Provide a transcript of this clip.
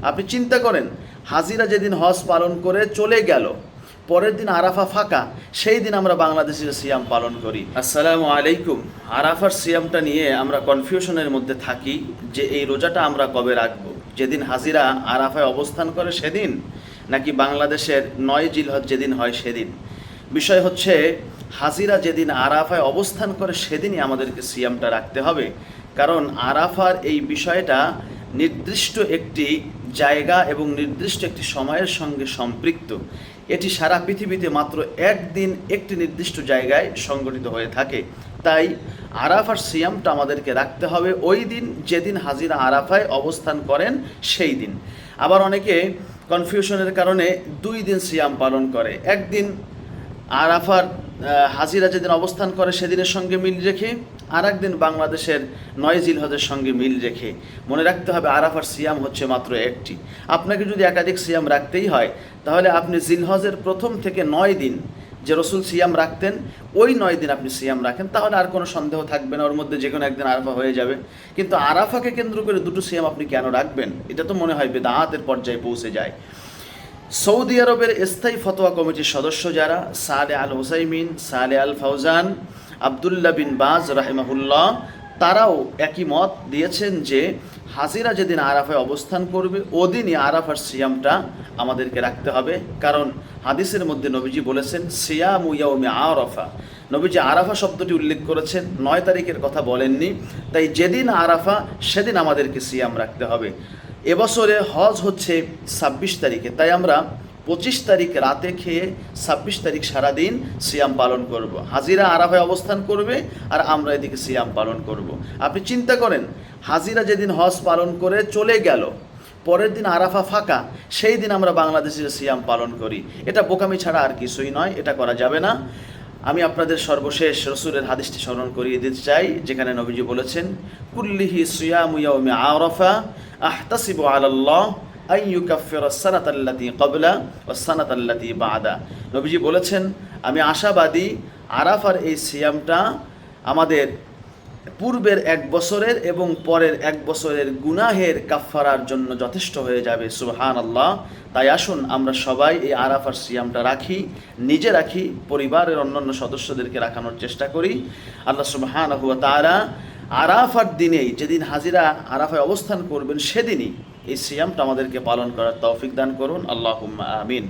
আপনি চিন্তা করেন, হাজিরা যেদিন হজ পালন করে চলে গেল, পরের দিন আরাফা ফাঁকা, সেই দিন আমরা বাংলাদেশের সিয়াম পালন করি। আসসালামু আলাইকুম। আরাফার সিয়ামটা নিয়ে আমরা কনফিউশনের মধ্যে থাকি যে এই রোজাটা আমরা কবে রাখবো, যেদিন হাজিরা আরাফায় অবস্থান করে সেদিন, নাকি বাংলাদেশের 9 জিলহজ যেদিন হয় সেদিন। বিষয় হচ্ছে, হাজিরা যেদিন আরাফায় অবস্থান করে সেদিনই আমাদেরকে সিয়ামটা রাখতে হবে, কারণ আরাফার এই বিষয়টা নির্দিষ্ট একটি জায়গা এবং নির্দিষ্ট একটি সময়ের সঙ্গে সম্পৃক্ত। এটি সারা পৃথিবীতে মাত্র একদিন একটি নির্দিষ্ট জায়গায় সংগঠিত হয়ে থাকে। তাই আরাফার সিয়ামটা আমাদেরকে রাখতে হবে ওই দিন যেদিন হাজিরা আরাফায় অবস্থান করেন সেই দিন। আবার অনেকে কনফিউশনের কারণে 2 দিন সিয়াম পালন করে। একদিন আরাফার হাজিরা যেদিন অবস্থান করে সেদিনের সঙ্গে মিল রেখে, আর একদিন বাংলাদেশের 9 জিলহজের সঙ্গে মিল রেখে। মনে রাখতে হবে আরাফার সিয়াম হচ্ছে মাত্র একটি। আপনাকে যদি একাধিক সিয়াম রাখতেই হয়, তাহলে আপনি জিলহজের 1ম থেকে 9 দিন যে রসুল সিয়াম রাখতেন, ওই 9 দিন আপনি সিয়াম রাখেন, তাহলে আর কোনো সন্দেহ থাকবে না, ওর মধ্যে যে কোনো একদিন আরাফা হয়ে যাবে। কিন্তু আরাফাকে কেন্দ্র করে 2টো সিয়াম আপনি কেন রাখবেন? এটা তো মনে হয় বেদাতের পর্যায়ে পৌঁছে যায়। সৌদি আরবের স্থায়ী ফতোয়া কমিটির সদস্য যারা, সালে আল হুসাইমিন, সালে আল ফাউজান, আবদুল্লাহ বিন বাজ রাহিমাহুল্লাহ, তারাও একই মত দিয়েছেন যে হাজিরা যেদিন আরাফায় অবস্থান করবে ওদিনই আরাফার সিয়ামটা আমাদেরকে রাখতে হবে। কারণ হাদিসের মধ্যে নবীজি বলেছেন সিয়ামু ইয়াউমি আরাফা। নবীজি আরাফা শব্দটি উল্লেখ করেছেন, 9 তারিখের কথা বলেননি। তাই যেদিন আরাফা সেদিন আমাদেরকে সিয়াম রাখতে হবে। এবছরে হজ হচ্ছে 26 তারিখে, তাই আমরা 25 তারিখ রাতে খেয়ে 26 তারিখ সারাদিন সিয়াম পালন করব। হাজিরা আরাফায় অবস্থান করবে আর আমরা এদিকে সিয়াম পালন করব। আপনি চিন্তা করেন, হাজিরা যেদিন হজ পালন করে চলে গেল, পরের দিন আরাফা ফাঁকা, সেই দিন আমরা বাংলাদেশের সিয়াম পালন করি। এটা বোকামি ছাড়া আর কিছুই নয়, এটা করা যাবে না। আমি আপনাদের সর্বশেষ রসুলের হাদিসটি স্মরণ করিয়ে দিতে চাই, যেখানে নবীজি বলেছেন কুল্লিহি সিয়ামু ইয়াউমি আরাফা আহতাসিবু আলাল্লাহ আন ইউকাফিরা সানাতাল্লাতী ক্বাবলা ওয়াস সানাতাল্লাতী বা'দা। নবীজি বলেছেন, আমি আশাবাদী আরাফার এই সিয়ামটা আমাদের পূর্বের 1 বছরের এবং পরের 1 বছরের গুনাহের কাফফারার জন্য যথেষ্ট হয়ে যাবে। সুবহানাল্লাহ। তাই আসুন আমরা সবাই এই আরাফার সিয়ামটা রাখি, নিজে রাখি, পরিবারের অন্যান্য সদস্যদেরকে রাখানোর চেষ্টা করি। আল্লাহ সুবহানাহু ওয়া তাআলা আরাফার দিনেই, যেদিন হাজিরা আরাফায় অবস্থান করবেন সেদিনই এই সিয়ামটা আমাদেরকে পালন করার তৌফিক দান করুন। আল্লাহুম্মা আমিন।